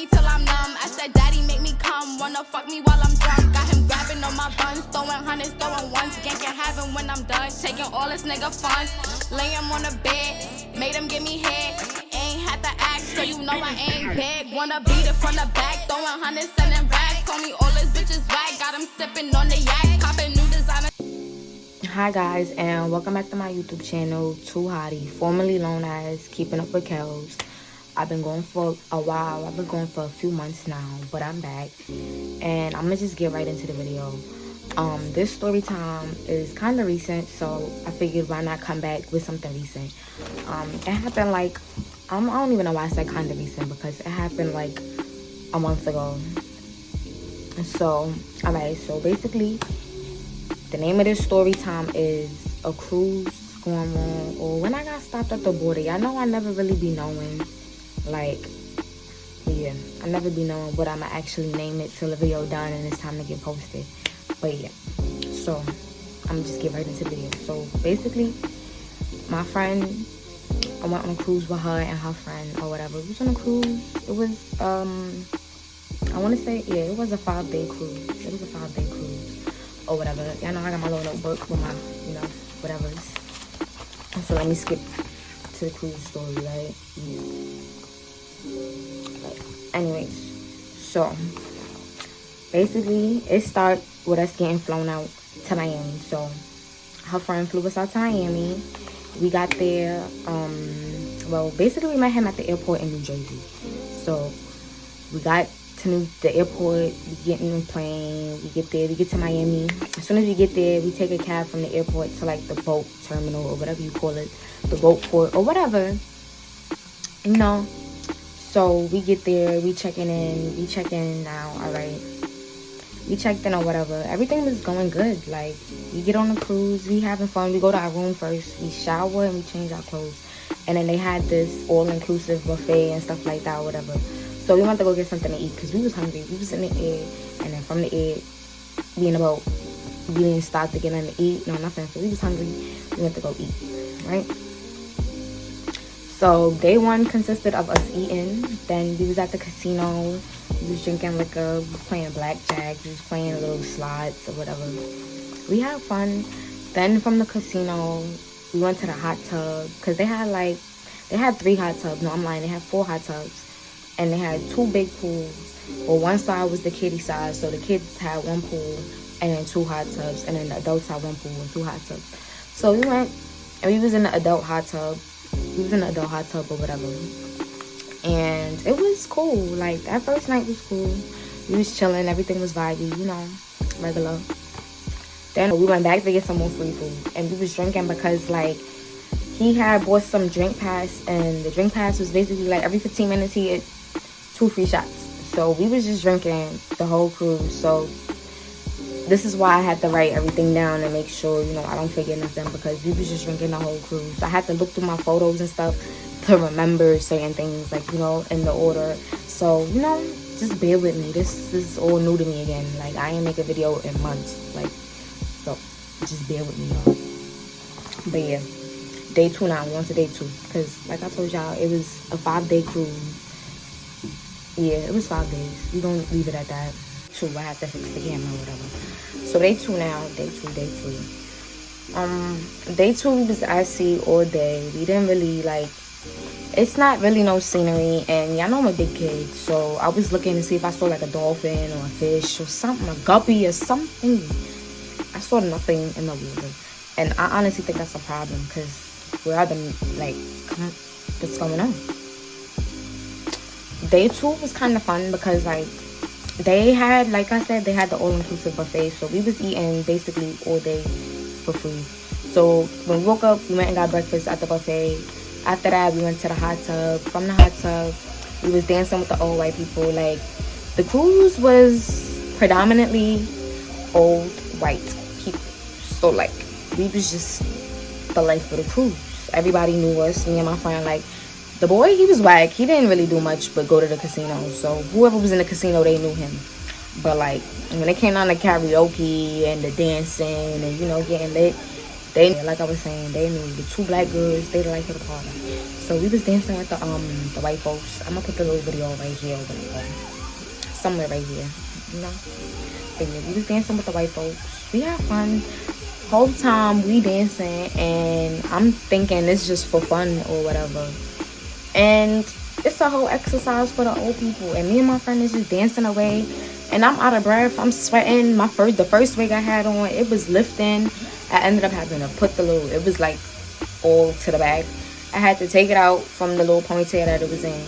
me till I'm numb. I said, Daddy, make me come. Wanna fuck me while I'm drunk. Got him grabbing on my buns, throwing hundreds, throwing ones. Gang can have him when I'm done. Taking all this nigga funds. Lay him on the bed, made him give me head. Ain't had to act, so you know I ain't big. Wanna beat it from the back, throwing hundreds, sending racks. Told me all his bitches whack. Got him sipping on the yak, popping new designer. Hi guys, and welcome back to my YouTube channel, 2.hottie, formerly known as Keeping Up with Kels. I've been going for a while. I've been going for a few months now, but I'm back, and I'm gonna just get right into the video. This story time is kind of recent, so I figured why not come back with something recent. It happened like I don't even know why I said kind of recent, because it happened like a month ago. So alright, so basically the name of this story time is a cruise going wrong, or when I got stopped at the border. Y'all know I never really be knowing, like, yeah, I never be knowing what I'ma actually name it till the video done and it's time to get posted. But yeah, so I'm just get right into the video. So basically, my friend, I went on a cruise with her and her friend or whatever. We was on a cruise. It was I want to say, yeah, it was a 5-day cruise. It was a 5-day cruise or whatever. Y'all know I got my little notebook with my, you know, whatever's. So let me skip to the cruise story, right? Yeah. But anyways, so basically it started with us getting flown out to Miami. So her friend flew us out to Miami. We got there, well, basically we met him at the airport in New Jersey. So we got to the airport, we get in the plane, we get there, we get to Miami. As soon as we get there, we take a cab from the airport to like the boat terminal or whatever you call it, the boat port or whatever, you know. So we get there, we check in now, all right. We checked in or whatever. Everything was going good. Like, we get on the cruise, we having fun. We go to our room first, we shower and we change our clothes. And then they had this all-inclusive buffet and stuff like that or whatever. So we went to go get something to eat because we was hungry. We was in the air, and then from the air, we in the boat. We didn't stop to get nothing to eat, no nothing. So we was hungry. We went to go eat, right? So day one consisted of us eating. Then we was at the casino. We was drinking liquor. We was playing blackjack. We was playing little slots or whatever. We had fun. Then from the casino, we went to the hot tub because they had 3 hot tubs. No, I'm lying. They had 4 hot tubs. And they had 2 big pools. Well, one side was the kiddie side, so the kids had 1 pool and then 2 hot tubs, and then the adults had 1 pool and 2 hot tubs. So we went and we was in the adult hot tub. We was in the adult hot tub or whatever. And it was cool. Like, that first night was cool. We was chilling, everything was vibey, you know, regular. Then we went back to get some more free food, and we was drinking because, like, he had bought some drink pass, and the drink pass was basically like every 15 minutes he had 2 free shots. So we was just drinking the whole cruise. So this is why I had to write everything down and make sure, you know, I don't forget nothing, because we was just drinking the whole cruise. I had to look through my photos and stuff to remember certain things, like, you know, in the order. So, you know, just bear with me. This is all new to me again. Like, I ain't make a video in months. Like, so just bear with me, y'all. But yeah, day 2 now. We're on to day 2. Because, like I told y'all, it was a 5-day cruise. Yeah, it was 5 days. We don't leave it at that. 2, I have to fix the camera or whatever. So day 2 now. Day 2. Day 2 we was at sea all day. We didn't really, like, it's not really no scenery, and y'all know I'm a big kid, so I was looking to see if I saw like a dolphin or a fish or something, a guppy or something. I saw nothing in the water, and I honestly think that's a problem, because where are them, like, what's going on? Day 2 was kind of fun because, like, they had, like I said, they had the all-inclusive buffet, so we was eating basically all day for free. So when we woke up, we went and got breakfast at the buffet. After that, we went to the hot tub. From the hot tub, we was dancing with the old white people. Like, the cruise was predominantly old white people. So, like, we was just the life of the cruise. Everybody knew us, me and my friend. Like, the boy, he was whack. He didn't really do much but go to the casino. So, whoever was in the casino, they knew him. But, like, when it came down to karaoke and the dancing and, you know, getting lit, they, like I was saying, they knew the 2 black girls, they the life of the party. So we was dancing with the white folks. I'm gonna put the little video right here, somewhere right here, you know. But yeah, we was dancing with the white folks. We had fun. Whole time we dancing, and I'm thinking it's just for fun or whatever. And it's a whole exercise for the old people. And me and my friend is just dancing away. And I'm out of breath. I'm sweating. The first wig I had on, it was lifting. I ended up having to put it was like all to the back. I had to take it out from the little ponytail that it was in,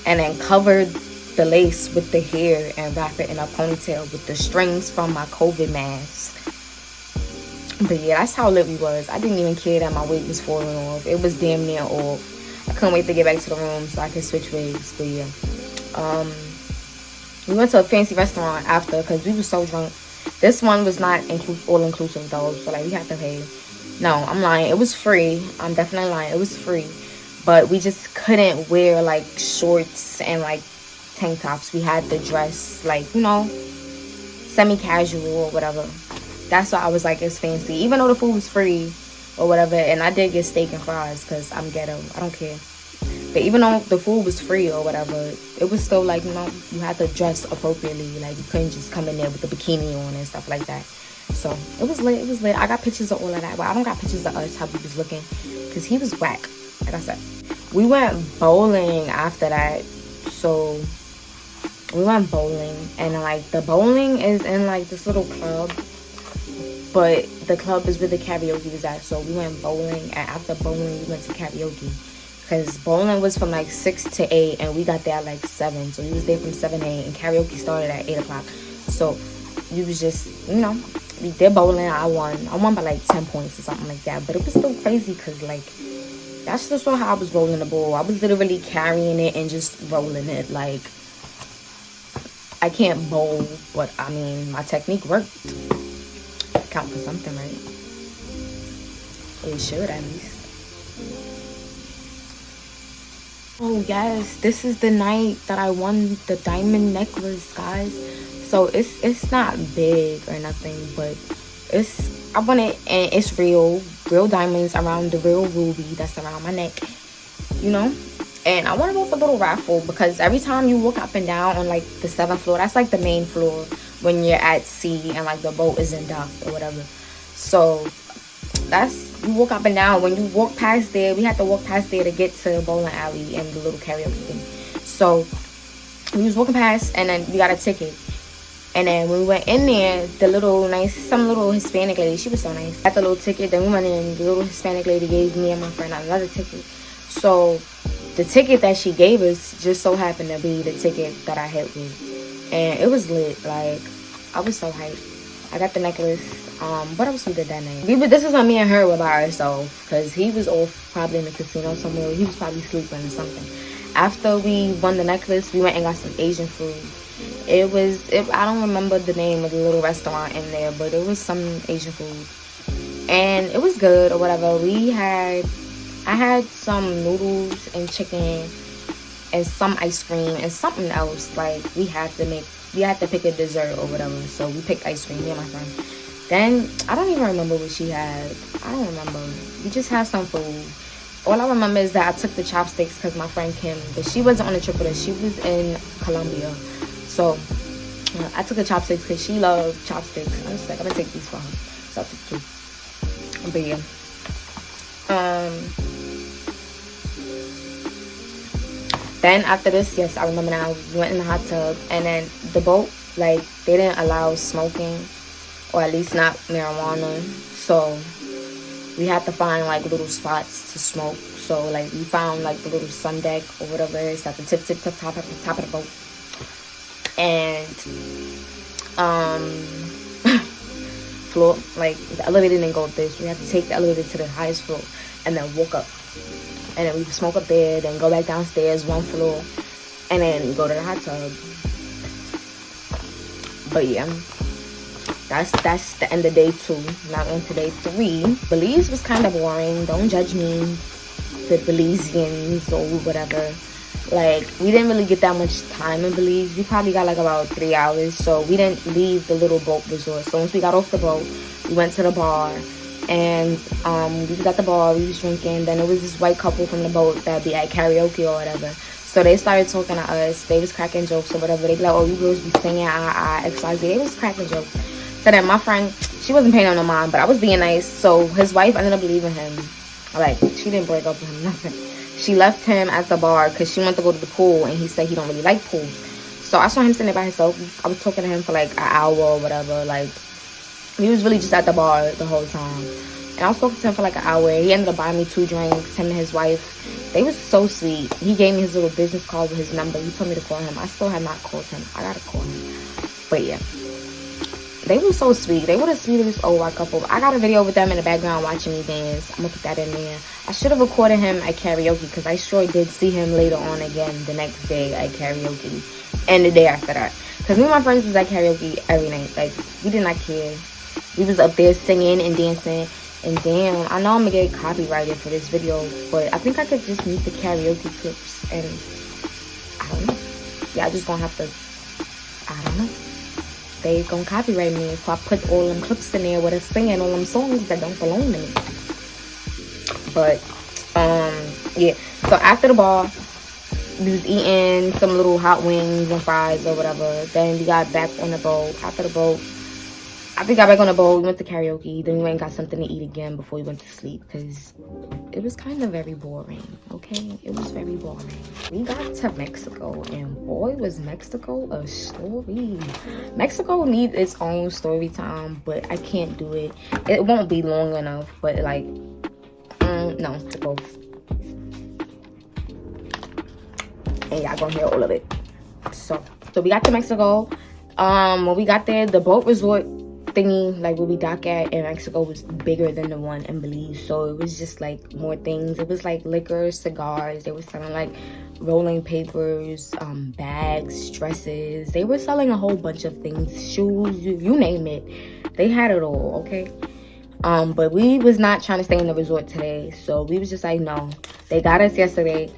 and then cover the lace with the hair and wrap it in a ponytail with the strings from my COVID mask. But yeah, that's how lit we was. I didn't even care that my wig was falling off. It was damn near off. I couldn't wait to get back to the room so I could switch wigs. But yeah, we went to a fancy restaurant after because we were so drunk. This one was not all inclusive though, so like we had to pay. No, I'm lying. It was free. I'm definitely lying. It was free, but we just couldn't wear like shorts and like tank tops. We had to dress like, you know, semi-casual or whatever. That's why I was like, it's fancy, even though the food was free or whatever. And I did get steak and fries because I'm ghetto. I don't care. But even though the food was free or whatever, it was still like, you know, you had to dress appropriately. Like you couldn't just come in there with the bikini on and stuff like that. So it was lit. It was lit. I got pictures of all of that, but I don't got pictures of us how we was looking because he was whack. Like I said, we went bowling after that. So we went bowling, and like the bowling is in like this little club, but the club is where the karaoke was at. So we went bowling, and after bowling we went to karaoke because bowling was from like 6 to 8 and we got there at like 7. So we was there from 7 to 8 and karaoke started at 8 o'clock. So we was just, you know, we did bowling. I won by like 10 points or something like that, but it was still crazy because like that's just how I was rolling the ball. I was literally carrying it and just rolling it. Like I can't bowl, but I mean my technique worked. Count for something, right? It should at least. Oh yes, this is the night that I won the diamond necklace, guys. So it's not big or nothing, but I won it, and it's real diamonds around the real ruby that's around my neck, you know. And I want to go for a little raffle because every time you walk up and down on like the 7th floor, that's like the main floor when you're at sea and like the boat is in dock or whatever. So you walk up and down. When you walk past there, we had to walk past there to get to bowling alley and the little karaoke thing. So we was walking past, and then we got a ticket. And then when we went in there, some little Hispanic lady, she was so nice, got the little ticket. Then we went in, the little Hispanic lady gave me and my friend another ticket. So the ticket that she gave us just so happened to be the ticket that I hit with. And it was lit. Like, I was so hyped. I got the necklace. What else we did that night? This was when me and her were by ourselves because he was off probably in the casino somewhere. He was probably sleeping or something. After we won the necklace, we went and got some Asian food. I don't remember the name of the little restaurant in there, but it was some Asian food. And it was good or whatever. I had some noodles and chicken and some ice cream and something else. Like we had to pick a dessert or whatever. So we picked ice cream, me and my friend. Then I don't even remember what she had. I don't remember. We just had some food. All I remember is that I took the chopsticks because my friend Kim, but she wasn't on the trip with us. She was in Colombia. So I took the chopsticks because she loved chopsticks. I was like, I'm gonna take these for her. So I took 2. But yeah. Then after this, yes, I remember now, we went in the hot tub, and then the boat, like, they didn't allow smoking, or at least not marijuana. So we had to find like little spots to smoke. So like we found like the little sun deck or whatever it is at the top of the boat. And floor, like the elevator didn't go up there, so we had to take the elevator to the highest floor and then walk up. And then we would smoke up there, then go back downstairs 1 floor, and then go to the hot tub. But yeah, that's the end of day 2. Now on to day 3. Belize was kind of boring. Don't judge me, the Belizeans or whatever. Like, we didn't really get that much time in Belize. We probably got like about 3 hours. So we didn't leave the little boat resort. So once we got off the boat, we went to the bar. And we was at the bar, we was drinking. Then there was this white couple from the boat that be at karaoke or whatever. So they started talking to us. They was cracking jokes or whatever. They be like, oh, you girls be singing XYZ. They was cracking jokes. So then my friend, she wasn't paying no mind, but I was being nice. So his wife ended up leaving him. Like, she didn't break up with him, nothing. She left him at the bar because she wanted to go to the pool, and he said he don't really like pools. So I saw him sitting there by himself. I was talking to him for like an hour or whatever. Like, he was really just at the bar the whole time. And I was talking to him for like an hour. He ended up buying me 2 drinks, him and his wife. They was so sweet. He gave me his little business card with his number. He told me to call him. I still have not called him. I gotta call him. But yeah. They were so sweet. They were the sweetest old white couple. I got a video with them in the background watching me dance. I'm gonna put that in there. I should have recorded him at karaoke because I sure did see him later on again the next day at karaoke. And the day after that. Because me and my friends was at karaoke every night. Like, we did not care. We was up there singing and dancing. And damn, I know I'm gonna get copyrighted for this video, but I think I could just mute the karaoke clips. And I don't know. Yeah, I just gonna have to, I don't know. They gonna copyright me if I put all them clips in there with us singing all them songs that don't belong to me. But yeah. So after the bar, we was eating some little hot wings and fries or whatever. Then we got back on the boat. After the boat, after we got back on the boat, we went to karaoke. Then we went and got something to eat again before we went to sleep because it was kind of very boring. Okay, it was very boring. We got to Mexico, and boy, was Mexico a story. Mexico needs its own story time, but I can't do it. It won't be long enough. But like, no, to go. And y'all gonna hear all of it. So we got to Mexico. When we got there, the boat resort thingy, like where we dock at in Mexico, was bigger than the one in Belize. So it was just like more things. It was like liquor, cigars. They were selling like rolling papers, bags, dresses. They were selling a whole bunch of things, shoes, you name it. They had it all, okay? But we was not trying to stay in the resort today. So we was just like, no. They got us yesterday.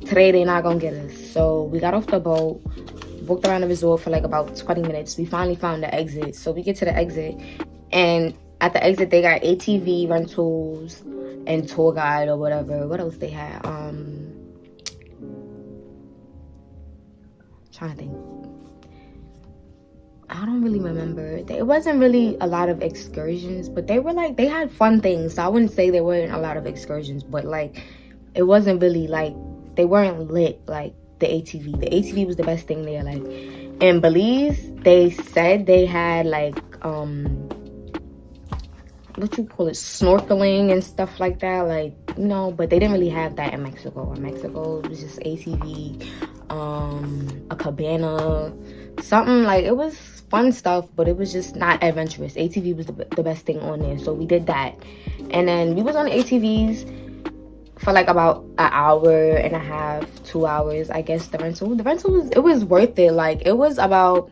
Today they not gonna get us. So we got off the boat, walked around the resort for like about 20 minutes. We finally found the exit. So we get to the exit, and at the exit they got ATV rentals and tour guide or whatever. What else they had? Trying to think. I don't really remember. It wasn't really a lot of excursions, but they were like, they had fun things. So I wouldn't say there weren't a lot of excursions, but like, it wasn't really like, they weren't lit like the ATV. The ATV was the best thing there. Like in Belize, they said they had like what you call it, snorkeling and stuff like that, like, you know, but they didn't really have that in Mexico. In Mexico, it was just ATV, a cabana, something like, it was fun stuff, but it was just not adventurous. ATV was the best thing on there, so we did that. And then we was on the ATVs for like about an hour and a half, 2 hours, I guess. The rental was, it was worth it. Like, it was about,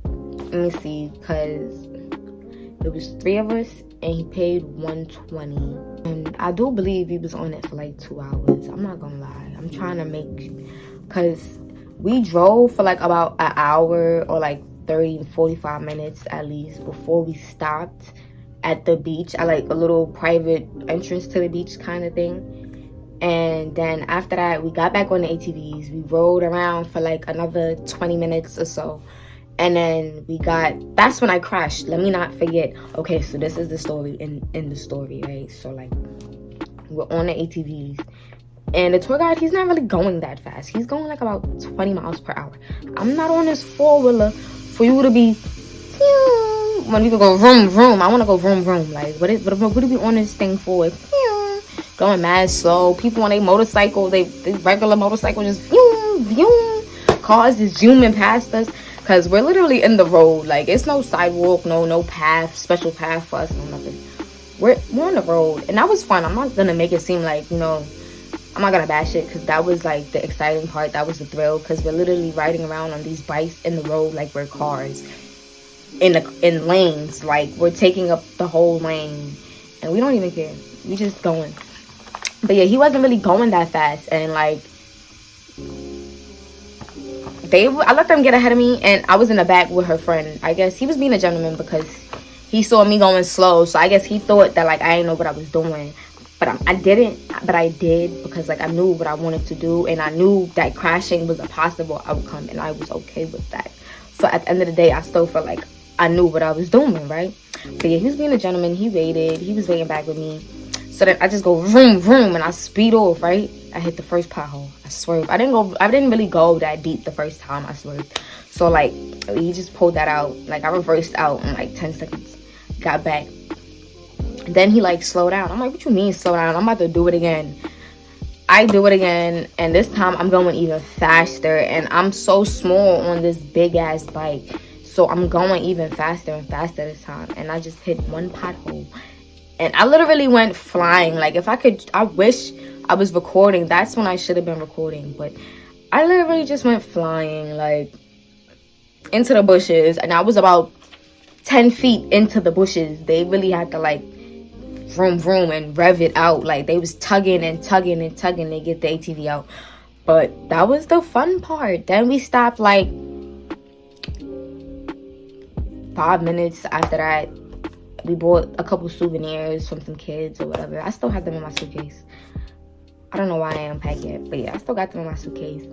let me see, because it was 3 of us and he paid $120, and I do believe he was on it for like 2 hours. I'm not gonna lie, I'm trying to make, because we drove for like about an hour or like 30 45 minutes at least before we stopped at the beach, at like a little private entrance to the beach kind of thing. And then after that, we got back on the ATVs. We rode around for like another 20 minutes or so. And then that's when I crashed. Let me not forget. Okay, so this is the story in the story, right? So like, we're on the ATVs. And the tour guide, he's not really going that fast. He's going like about 20 miles per hour. I'm not on this four-wheeler for you to be, when you can go vroom, vroom. I want to go vroom, vroom. Like, what do we on this thing for? Going mad slow. People on their motorcycle, they regular motorcycle, just vroom, vroom. Cars is zooming past us. Because we're literally in the road. Like, it's no sidewalk, no path, special path for us, no nothing. We're on the road. And that was fun. I'm not going to make it seem like, you know, I'm not going to bash it. Because that was, like, the exciting part. That was the thrill. Because we're literally riding around on these bikes in the road like we're cars. In lanes. Like, we're taking up the whole lane. And we don't even care. We just going. But, yeah, he wasn't really going that fast. And, like, I let them get ahead of me, and I was in the back with her friend. I guess he was being a gentleman because he saw me going slow, so I guess he thought that like I didn't know what I was doing. But I didn't, but I did, because like I knew what I wanted to do, and I knew that crashing was a possible outcome, and I was okay with that. So at the end of the day, I still felt like I knew what I was doing, right? But yeah, he was being a gentleman. He waited. He was waiting back with me. So then I just go vroom vroom, and I speed off, right? I hit the first pothole. I swerved. I didn't really go that deep the first time I swerved. So like he just pulled that out. Like I reversed out in like 10 seconds. Got back. Then he like slowed down. I'm like, what you mean slow down? I'm about to do it again. I do it again, and this time I'm going even faster, and I'm so small on this big ass bike, so I'm going even faster and faster this time. And I just hit one pothole, and I literally went flying. Like if I could, I wish I was recording. That's when I should have been recording, but I literally just went flying like into the bushes, and I was about 10 feet into the bushes. They really had to like vroom vroom and rev it out. Like they was tugging and tugging and tugging to get the ATV out. But that was the fun part. Then we stopped like 5 minutes after that. We bought a couple souvenirs from some kids or whatever. I still have them in my suitcase. I don't know why I ain't unpacked yet, but yeah, I still got them in my suitcase.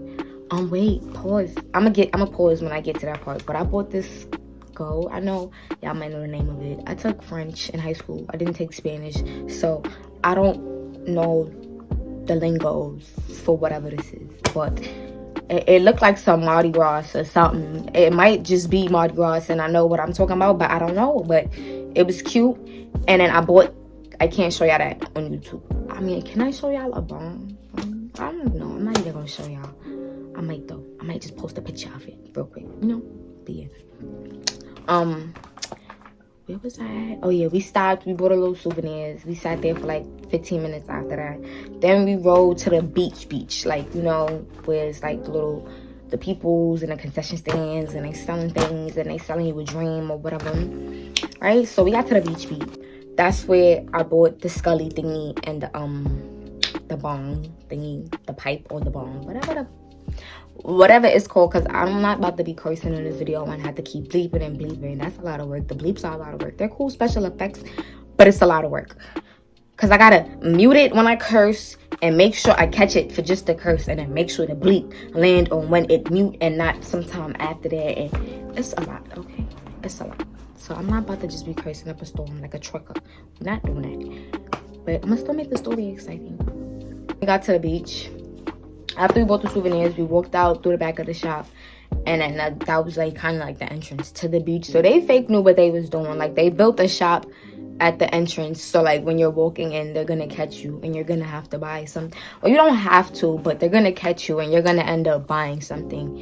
Wait, pause. I'ma pause when I get to that part. But I bought this go. I know y'all might know the name of it. I took French in high school. I didn't take Spanish, so I don't know the lingo for whatever this is, but it looked like some Mardi Gras or something. It might just be Mardi Gras, and I know what I'm talking about, but I don't know. But it was cute. And then I can't show y'all that on YouTube. I mean, can I show y'all a bomb? I don't know. I'm not even gonna show y'all. I might though. I might just post a picture of it real quick, but yeah. Where was I at? Oh yeah, we stopped. We bought a little souvenirs. We sat there for like 15 minutes after that. Then we rode to the beach, like, where it's like the peoples and the concession stands, and they selling things, and they selling you a dream or whatever, right? So we got to the beach. That's where I bought the Scully thingy and the bong thingy, the pipe or the bong, whatever it's called, because I'm not about to be cursing in this video and have to keep bleeping and bleeping. That's a lot of work. The bleeps are a lot of work. They're cool special effects, but it's a lot of work, because I gotta mute it when I curse and make sure I catch it for just the curse, and then make sure the bleep land on when it mute and not sometime after that. And it's a lot, okay? It's a lot. So I'm not about to just be cursing up a storm like a trucker. We're not doing that, but I'm gonna still make the story exciting. We got to the beach. After we bought the souvenirs, we walked out through the back of the shop, and then that was like kind of like the entrance to the beach. So they fake knew what they was doing. Like they built a shop at the entrance, so like when you're walking in, they're gonna catch you and you're gonna have to buy something. Well, you don't have to, but they're gonna catch you and you're gonna end up buying something.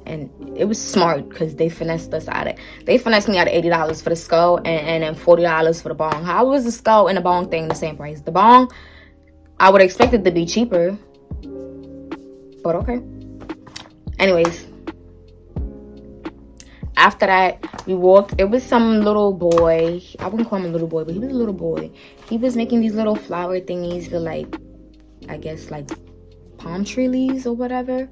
And it was smart, because they finessed me out of $80 for the skull, and then $40 for the bong. How was the skull and the bong thing the same price? The bong, I would expect it to be cheaper, but okay. Anyways, after that, we walked. It was some little boy. I wouldn't call him a little boy, but he was a little boy. He was making these little flower thingies for like, I guess like palm tree leaves or whatever.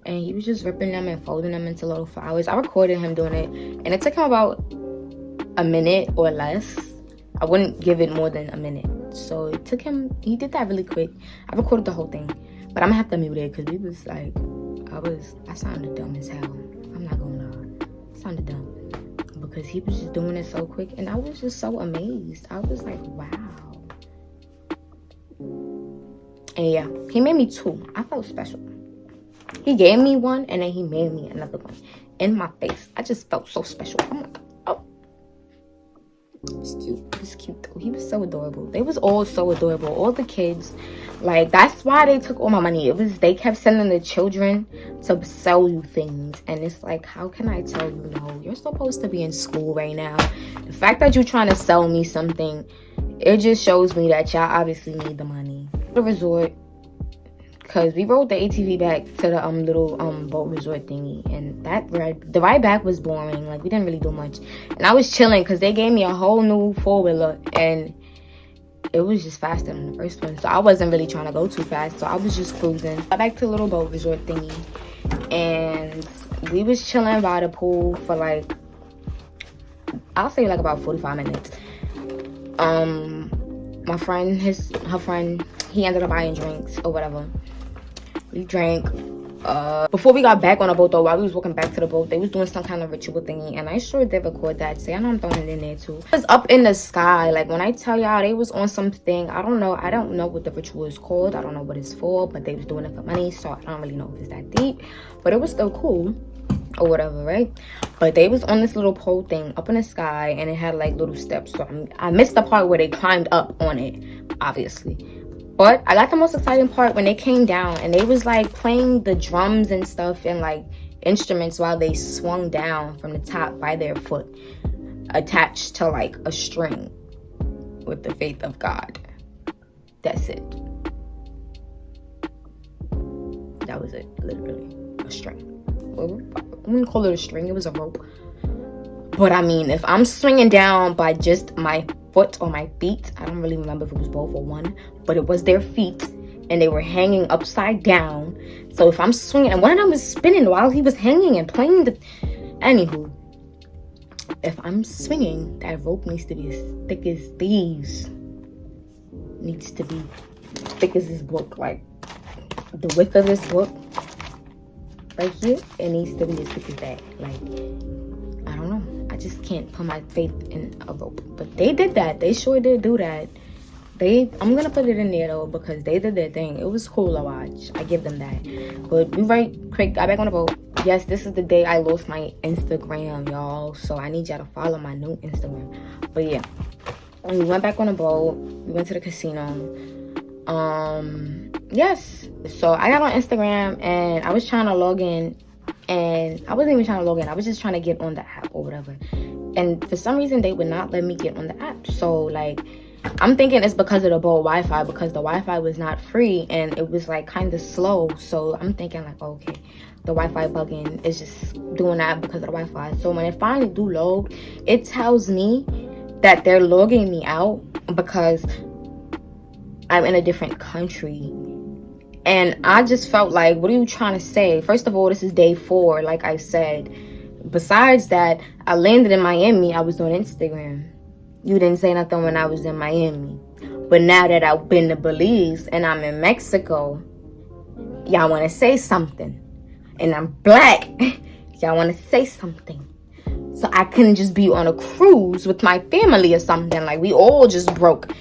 And he was just ripping them and folding them into little flowers. I recorded him doing it, and it took him about a minute or less. I wouldn't give it more than a minute. So it took him, he did that really quick. I recorded the whole thing, but I'm gonna have to mute it, because he was like, I sounded dumb as hell. I'm not gonna lie. I sounded dumb, because he was just doing it so quick, and I was just so amazed. I was like, wow. And yeah, he made me 2. I felt special. He gave me one, and then he made me another one in my face. I just felt so special. I'm like, oh. It's cute. It's cute, though. He was so adorable. They was all so adorable. All the kids. Like, that's why they took all my money. They kept sending the children to sell you things. And it's like, how can I tell you no? You're supposed to be in school right now. The fact that you're trying to sell me something, it just shows me that y'all obviously need the money. The resort. Because we rode the ATV back to the little boat resort thingy, and the ride back was boring. Like, we didn't really do much, and I was chilling because they gave me a whole new 4-wheeler, and it was just faster than the first one. So I wasn't really trying to go too fast, so I was just cruising. Got back to the little boat resort thingy, and we was chilling by the pool for like I'll say like about 45 minutes. My friend, her friend, he ended up buying drinks or whatever. We drank. Before we got back on the boat though, while we was walking back to the boat, they was doing some kind of ritual thingy, and I sure did record that. So I know I'm throwing it in there too. It was up in the sky. Like when I tell y'all, they was on something. I don't know what the ritual is called. I don't know what it's for, but they was doing it for money, so I don't really know if it's that deep. But it was still cool or whatever, right? But they was on this little pole thing up in the sky, and it had like little steps. So I missed the part where they climbed up on it, obviously. But I got the most exciting part when they came down, and they was like playing the drums and stuff and like instruments while they swung down from the top by their foot, attached to like a string with the faith of God. That's it. That was it, literally. A string. I wouldn't call it a string, it was a rope. But I mean, if I'm swinging down by just my foot or my feet, I don't really remember if it was both or one, but it was their feet, and they were hanging upside down. So if I'm swinging, and one of them was spinning while he was hanging and playing the... Anywho, if I'm swinging, that rope needs to be as thick as these. Needs to be thick as this book, like the width of this book right here. It needs to be as thick as that. Like, I don't know. I just can't put my faith in a rope. But they did that. They sure did do that. I'm gonna put it in there though, because they did their thing. It was cool to watch. I give them that. But we right quick got back on the boat. Yes, this is the day I lost my Instagram, y'all. So I need y'all to follow my new Instagram. But yeah, we went back on the boat. We went to the casino. Yes. So I got on Instagram, and I was trying to log in. And I wasn't even trying to log in. I was just trying to get on the app or whatever. And for some reason, they would not let me get on the app. So, like, I'm thinking it's because of the boat Wi-Fi, because the Wi-Fi was not free and it was, like, kind of slow. So I'm thinking, like, okay, the Wi-Fi bugging is just doing that because of the Wi-Fi. So when it finally do load, it tells me that they're logging me out because I'm in a different country. And I just felt like, what are you trying to say? First of all, this is day 4, like I said. Besides that, I landed in Miami. I was on Instagram. You didn't say nothing when I was in Miami. But now that I've been to Belize and I'm in Mexico, y'all want to say something. And I'm black. Y'all want to say something. So I couldn't just be on a cruise with my family or something. Like, we all just broke.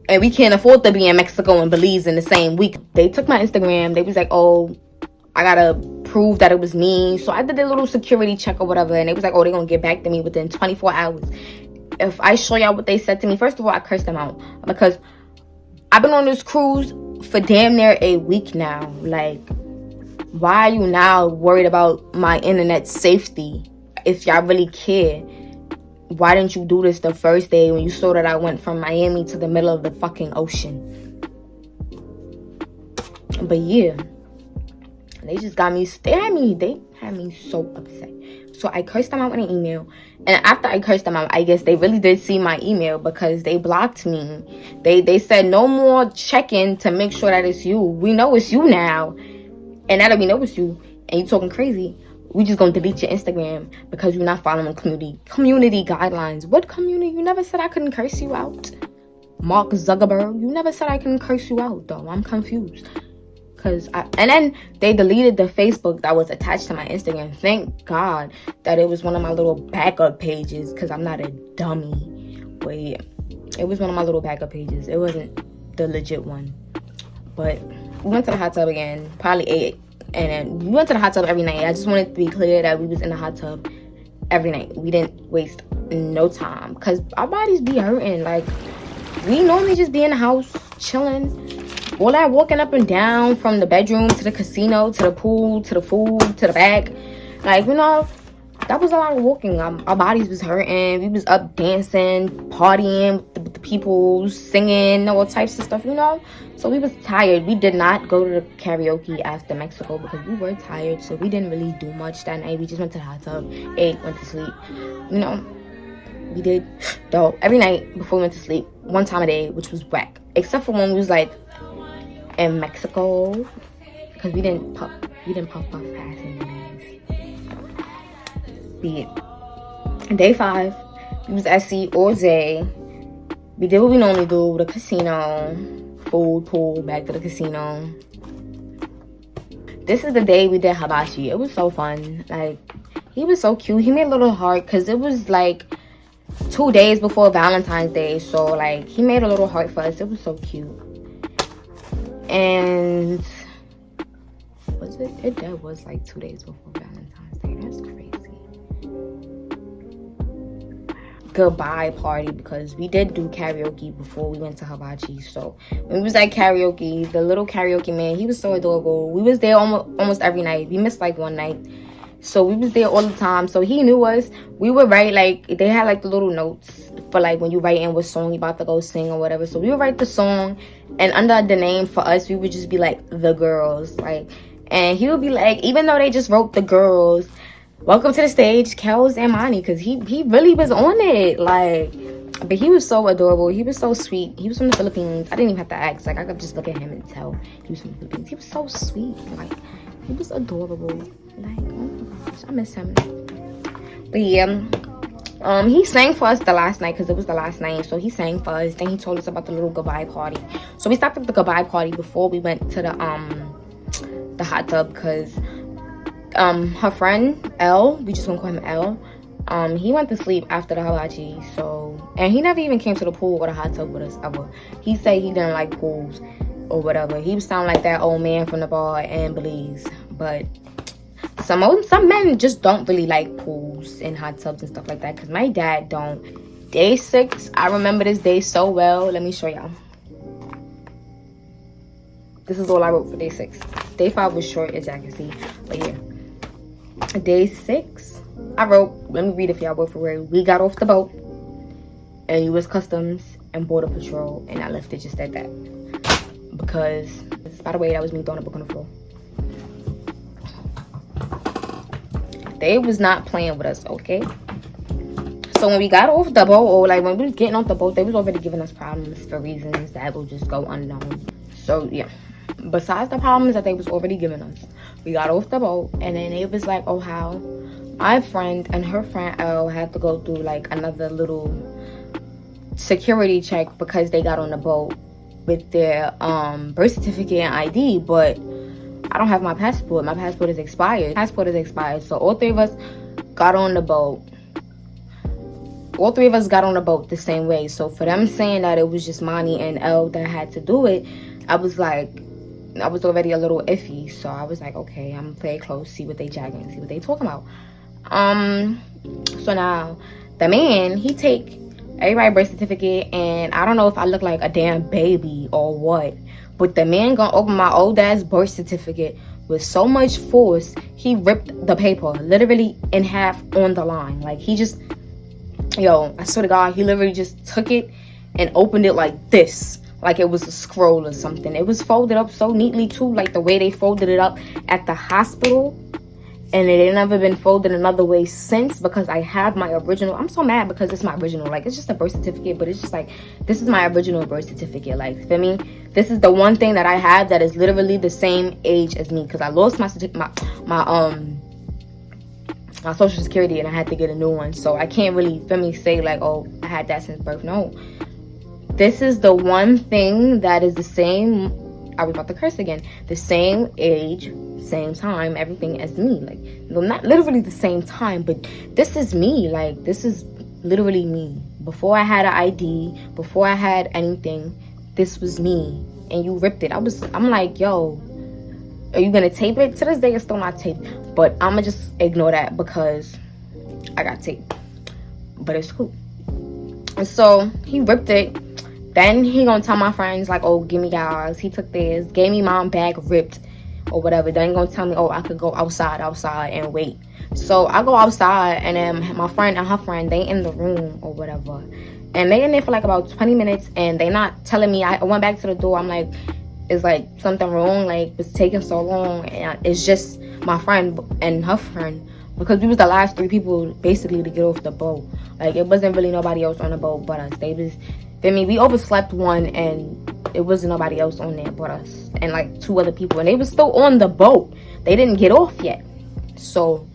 And we can't afford to be in Mexico and Belize in the same week. They took my Instagram. They was like, oh, I gotta prove that it was me. So I did a little security check or whatever. And they was like, oh, they're gonna get back to me within 24 hours. If I show y'all what they said to me, first of all, I cursed them out. Because I've been on this cruise for damn near a week now. Like, why are you now worried about my internet safety? If y'all really care, why didn't you do this the first day when you saw that I went from Miami to the middle of the fucking ocean? But yeah, they just got me, they had me so upset. So I cursed them out in an email. And after I cursed them out, I guess they really did see my email because they blocked me. They said no more checking to make sure that it's you. We know it's you now. And now that we know it's you and you talking crazy, we just gonna delete your Instagram because you're not following community guidelines. What community? You never said I couldn't curse you out. Mark Zuckerberg, you never said I couldn't curse you out though. I'm confused. And then they deleted the Facebook that was attached to my Instagram. Thank God that it was one of my little backup pages because I'm not a dummy. But yeah, it was one of my little backup pages. It wasn't the legit one. But we went to the hot tub again, probably 8. And then we went to the hot tub every night. I just wanted to be clear that we was in the hot tub every night. We didn't waste no time because our bodies be hurting. Like, we normally just be in the house chilling. All that walking up and down from the bedroom to the casino to the pool to the food to the back. Like, you know, that was a lot of walking. Our bodies was hurting. We was up dancing, partying with the people, singing, all types of stuff, you know. So we was tired. We did not go to the karaoke after Mexico because we were tired. So we didn't really do much that night. We just went to the hot tub, ate, went to sleep. You know, we did, though, every night before we went to sleep, one time a day, which was whack. Except for when we was, like, in Mexico. Because we didn't puff fast in Belize. Day 5, We was at sea all day. We did what we normally do, the casino, food, pool, back to the casino. This is the day we did hibachi. It was so fun. Like, he was so cute. He made a little heart because it was like 2 days before Valentine's Day. So like, he made a little heart for us. It was so cute. And was it? It was like 2 days before Valentine's Day. That's crazy. Goodbye party, because we did do karaoke before we went to hibachi. So when we was at karaoke, the little karaoke man, he was so adorable. We was there almost every night. We missed like one night, so we was there all the time. So he knew us. We would write, like, they had like the little notes for like when you write in what song you about to go sing or whatever. So we would write the song, and under the name for us, we would just be like the girls, like. And he would be like, even though they just wrote the girls, welcome to the stage, Kels and Monty, because he really was on it, like. But he was so adorable. He was so sweet. He was from the Philippines. I didn't even have to ask. Like, I could just look at him and tell he was from the Philippines. He was so sweet. Like, he was adorable. Like, oh my gosh, I miss him. But yeah, he sang for us the last night because it was the last night. So he sang for us. Then he told us about the little goodbye party. So we stopped at the goodbye party before we went to the hot tub, because her friend L, we just gonna call him L, he went to sleep after the hibachi. So, and he never even came to the pool or the hot tub with us ever. He said he didn't like pools or whatever. He was sounding like that old man from the bar in Belize. But some men just don't really like pools and hot tubs and stuff like that, because my dad don't. Day 6, I remember this day so well. Let me show y'all. This is all I wrote for day 6. Day 5 was short, as y'all can see. But yeah. Day 6, I wrote, let me read it for y'all word for word. We got off the boat and U.S. Customs and Border Patrol, and I left it just at that. Because, by the way, that was me throwing a book on the floor. They was not playing with us, okay? So when we got off the boat, or like when we was getting off the boat, they was already giving us problems for reasons that will just go unknown. So yeah, besides the problems that they was already giving us, we got off the boat, and then it was like, oh, how my friend and her friend L had to go through like another little security check because they got on the boat with their birth certificate and ID, but I don't have my passport. My passport is expired. So all three of us got on the boat. All three of us got on the boat the same way. So for them saying that it was just Monty and L that had to do it, I was already a little iffy. So I was like, okay, I'm gonna play it close, see what they jagging, see what they talking about. So now the man, he take everybody's birth certificate, and I don't know if I look like a damn baby or what, but the man gonna open my old ass birth certificate with so much force, he ripped the paper literally in half on the line. Like, he just, yo, I swear to God, he literally just took it and opened it like this, like it was a scroll or something. It was folded up so neatly too, like the way they folded it up at the hospital. And it ain't never been folded another way since, because I have my original. I'm so mad because it's my original. Like, it's just a birth certificate, but it's just like, this is my original birth certificate. Like, for me, this is the one thing that I have that is literally the same age as me, because I lost my social security and I had to get a new one. So I can't really, for me, say like, oh, I had that since birth. No. This is the one thing that is the same, I was about to curse again, the same age, same time, everything as me. Like, well, not literally the same time, but this is me. Like, this is literally me. Before I had an ID, before I had anything, this was me. And you ripped it. I'm like, yo, are you gonna tape it? To this day, it's still not taped, but I'm gonna just ignore that because I got tape. But it's cool. And so he ripped it. Then he gonna tell my friends like, oh, give me guys. He took theirs, gave me my bag ripped or whatever. Then he gonna tell me, oh, I could go outside and wait. So I go outside, and then my friend and her friend, they in the room or whatever, and they in there for like about 20 minutes, and they not telling me. I went back to the door. I'm like, is like something wrong? Like, it's taking so long? And it's just my friend and her friend, because we was the last 3 people basically to get off the boat. Like, it wasn't really nobody else on the boat but us. They was, I mean, we overslept one, and it wasn't nobody else on there but us and like 2 other people, and they was still on the boat. They didn't get off yet. So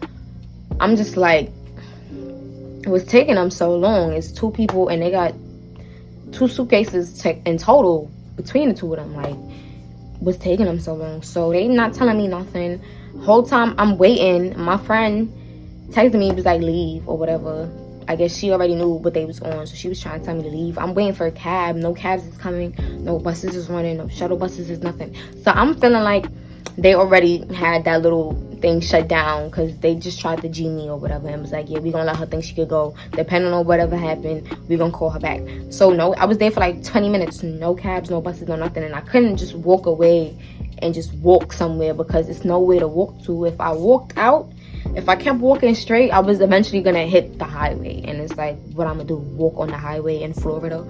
I'm just like, was taking them so long. It's 2 people and they got 2 suitcases in total between the 2 of them. Like, was taking them so long. So they not telling me nothing. Whole time I'm waiting, my friend texted me, was like, leave or whatever. I guess she already knew what they was on, so she was trying to tell me to leave. I'm waiting for a cab. No cabs is coming. No buses is running. No shuttle buses is nothing. So I'm feeling like they already had that little thing shut down because they just tried to G me or whatever and was like, yeah, we gonna let her think she could go. Depending on whatever happened, we gonna call her back. So no, I was there for like 20 minutes. No cabs, no buses, no nothing. And I couldn't just walk away and just walk somewhere because it's nowhere to walk to. If I walked out, if I kept walking straight, I was eventually gonna hit the highway. And it's like, what I'm gonna do, walk on the highway in Florida?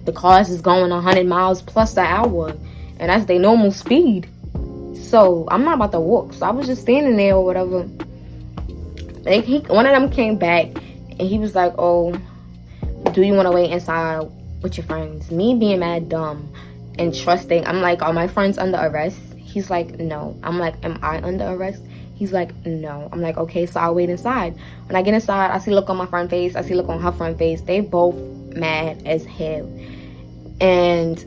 The cars is going 100 miles plus an hour, and that's their normal speed. So I'm not about to walk. So I was just standing there or whatever. One of them came back and he was like, oh, do you want to wait inside with your friends? Me being mad dumb and trusting, I'm like, are my friends under arrest? He's like, no. I'm like, am I under arrest? He's like, no. I'm like, okay, so I'll wait inside. When I get inside, I see look on my friend's face. I see look on her friend's face. They both mad as hell. And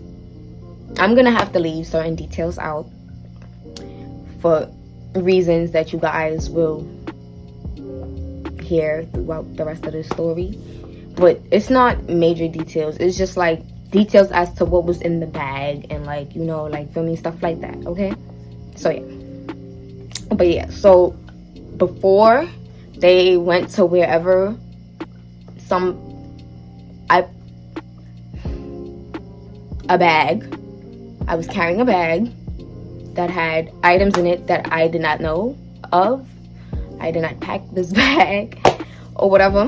I'm going to have to leave certain details out for reasons that you guys will hear throughout the rest of the story. But it's not major details. It's just like details as to what was in the bag and like, you know, like filming stuff like that, okay? So yeah. But yeah, so before they went to wherever a bag, I was carrying a bag that had items in it that I did not know of. I did not pack this bag or whatever.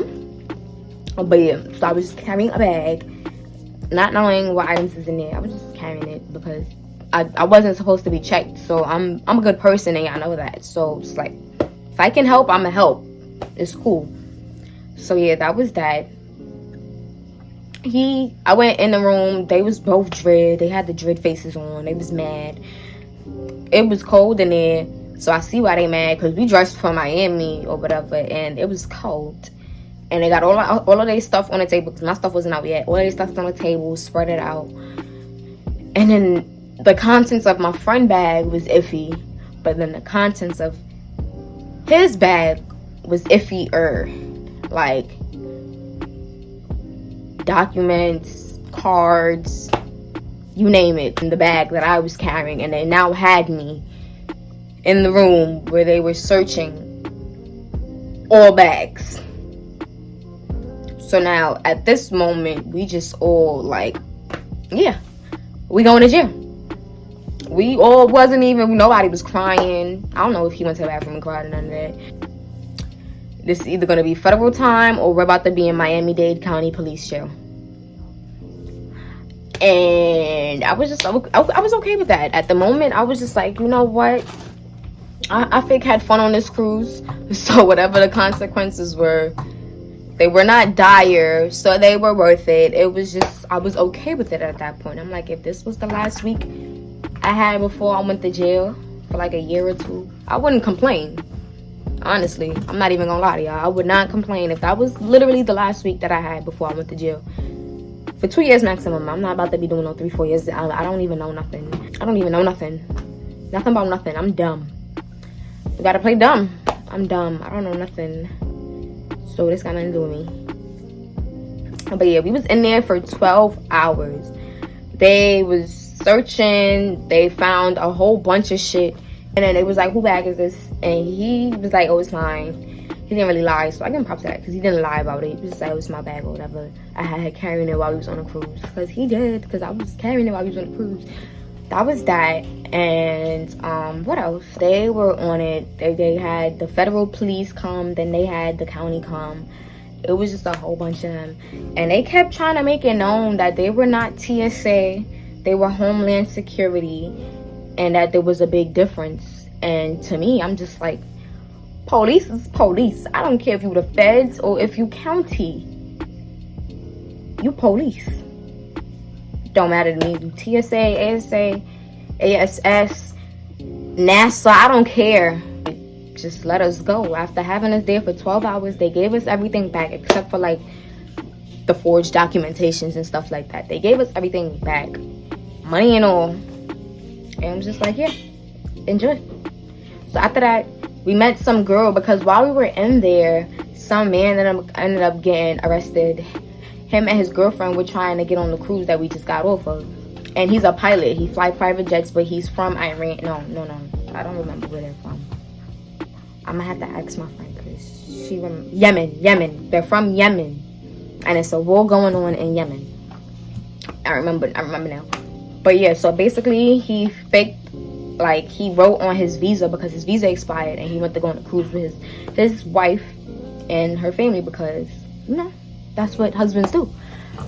But yeah, so I was just carrying a bag, not knowing what items is in there. I was just carrying it because I wasn't supposed to be checked. So I'm a good person and I know that. So it's like, if I can help, I'ma help. It's cool. So yeah, that was that. I went in the room. They was both dread. They had the dread faces on. They was mad. It was cold in there, so I see why they mad, because we dressed for Miami or whatever, and it was cold. And they got all of their stuff on the table, because my stuff wasn't out yet. All their stuff on the table, spread it out. And then the contents of my friend bag was iffy, but then the contents of his bag was iffy-er. Like, documents, cards, you name it, in the bag that I was carrying. And they now had me in the room where they were searching all bags. So now, at this moment, we just all like, yeah, we going to jail. We all wasn't even, nobody was crying. I don't know if he went to the bathroom and cried or none of that. This is either going to be federal time or we're about to be in Miami-Dade County Police Jail. And I was okay with that. At the moment, I was just like, you know what? I think I had fun on this cruise. So whatever the consequences were, they were not dire, so they were worth it. It was just, I was okay with it at that point. I'm like, if this was the last week I had before I went to jail for like a year or two, I wouldn't complain. Honestly, I'm not even gonna lie to y'all. I would not complain if that was literally the last week that I had before I went to jail. For 2 years maximum. I'm not about to be doing no 3-4 years. I don't even know nothing. I don't even know nothing. Nothing about nothing. I'm dumb. You gotta play dumb. I'm dumb. I don't know nothing. So this got nothing to do with me. But yeah, we was in there for 12 hours. They was searching. They found a whole bunch of shit. And then they was like, who bag is this? And he was like, oh, it's mine. He didn't really lie. So I give him props to that because he didn't lie about it. He was just like, oh, it's my bag or whatever. I had carrying it while we was on a cruise. Because he did. Because I was carrying it while we was on a cruise. That was that. And what else? They were on it. They had the federal police come. Then they had the county come. It was just a whole bunch of them. And they kept trying to make it known that they were not TSA. They were Homeland Security. And that there was a big difference. And to me, I'm just like, police is police. I don't care if you the feds or if you county. You police. Don't matter to me. You TSA, ASA, ASS, NASA, I don't care. just let us go. After having us there for 12 hours, they gave us everything back except for like the forged documentations and stuff like that. They gave us everything back, money and all. And I was just like, yeah, enjoy. So after that, we met some girl, because while we were in there, some man ended up getting arrested. Him and his girlfriend were trying to get on the cruise that we just got off of. And he's a pilot. He fly private jets, but he's from Iran. No. I don't remember where they're from. I'm going to have to ask my friend, because she from Yemen. They're from Yemen. And it's a war going on in Yemen. I remember now. But yeah, so basically he faked, like, he wrote on his visa because his visa expired, and he went to go on a cruise with his wife and her family, because, you know, that's what husbands do.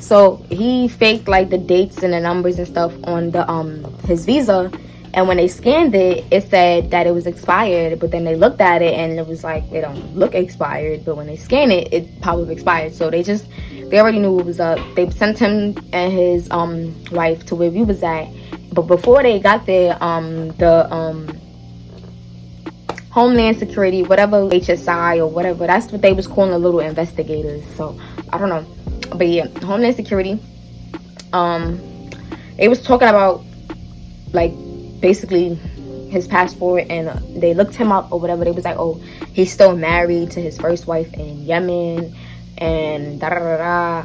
So he faked like the dates and the numbers and stuff on the his visa, and when they scanned it, it said that it was expired, but then they looked at it and it was like, it don't look expired, but when they scan it, it probably expired. So they already knew what was up. They sent him and his wife to where we was at, but before they got there, the Homeland Security, whatever, HSI or whatever, that's what they was calling the little investigators. So I don't know, but yeah, Homeland Security, they was talking about like basically his passport, and they looked him up or whatever. They was like, oh, he's still married to his first wife in Yemen, and da da da da.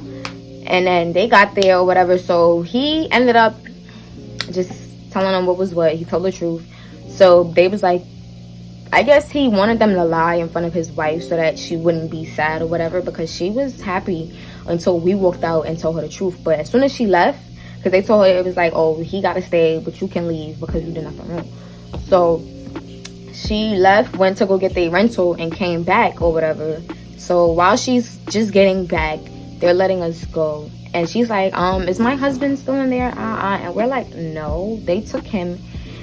And then they got there or whatever, so he ended up just telling them what was what. He told the truth. So they was like, I guess he wanted them to lie in front of his wife so that she wouldn't be sad or whatever, because she was happy until we walked out and told her the truth. But as soon as she left, because they told her, it was like, oh, he gotta stay, but you can leave because you did nothing wrong. So she left, went to go get their rental, and came back or whatever. So while she's just getting back, they're letting us go. And she's like, is my husband still in there? And we're like, no, they took him.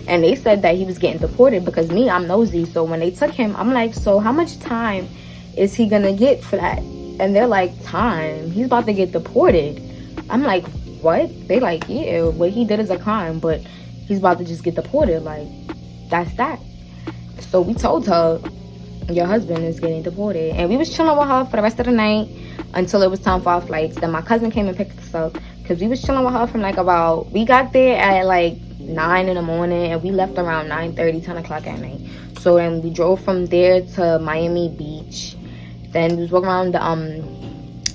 And they said that he was getting deported, because I'm nosy. So when they took him, I'm like, so how much time is he gonna get for that? And they're like, time? He's about to get deported. I'm like, what? They like, yeah, what he did is a crime, but he's about to just get deported. Like, that's that. So we told her, your husband is getting deported. And we was chilling with her for the rest of the night until it was time for our flights. Then my cousin came and picked us up, because we was chilling with her from like we got there at like 9 in the morning, and we left around 9:30, 10 o'clock at night. So then we drove from there to Miami Beach. Then we was walking around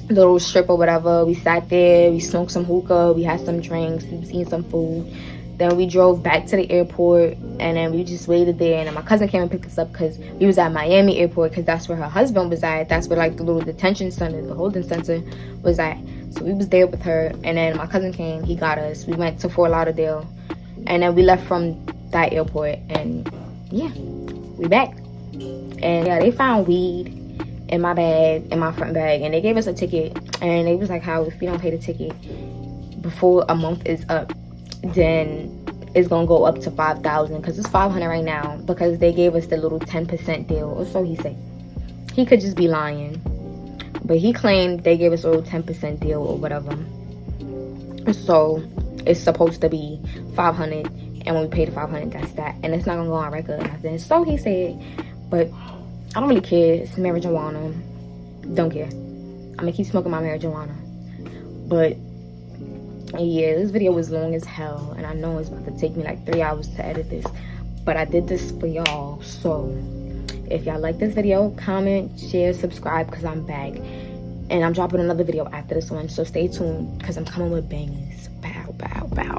the little strip or whatever. We sat there, we smoked some hookah, we had some drinks, we was eating some food. Then we drove back to the airport, and then we just waited there. And then my cousin came and picked us up, because we was at Miami airport, because that's where her husband was at. That's where like the little detention center, the holding center was at. So we was there with her, and then my cousin came, he got us. We went to Fort Lauderdale, and then we left from that airport, and yeah, we back. And yeah, they found weed in my bag, in my front bag, and they gave us a ticket. And they was like, how if we don't pay the ticket before a month is up, then it's gonna go up to $5,000, because it's $500 right now, because they gave us the little 10% deal, or so he said. He could just be lying, but he claimed they gave us a little 10% deal or whatever. So it's supposed to be $500, and when we pay the $500, that's that, and it's not gonna go on record or nothing. So he said, but I don't really care. It's marijuana. Don't care. I'm gonna keep smoking my marijuana. But yeah, this video was long as hell, and I know it's about to take me like 3 hours to edit this, but I did this for y'all. So if y'all like this video, comment, share, subscribe, because I'm back, and I'm dropping another video after this one. So stay tuned, because I'm coming with bangers. Bow, bow, bow.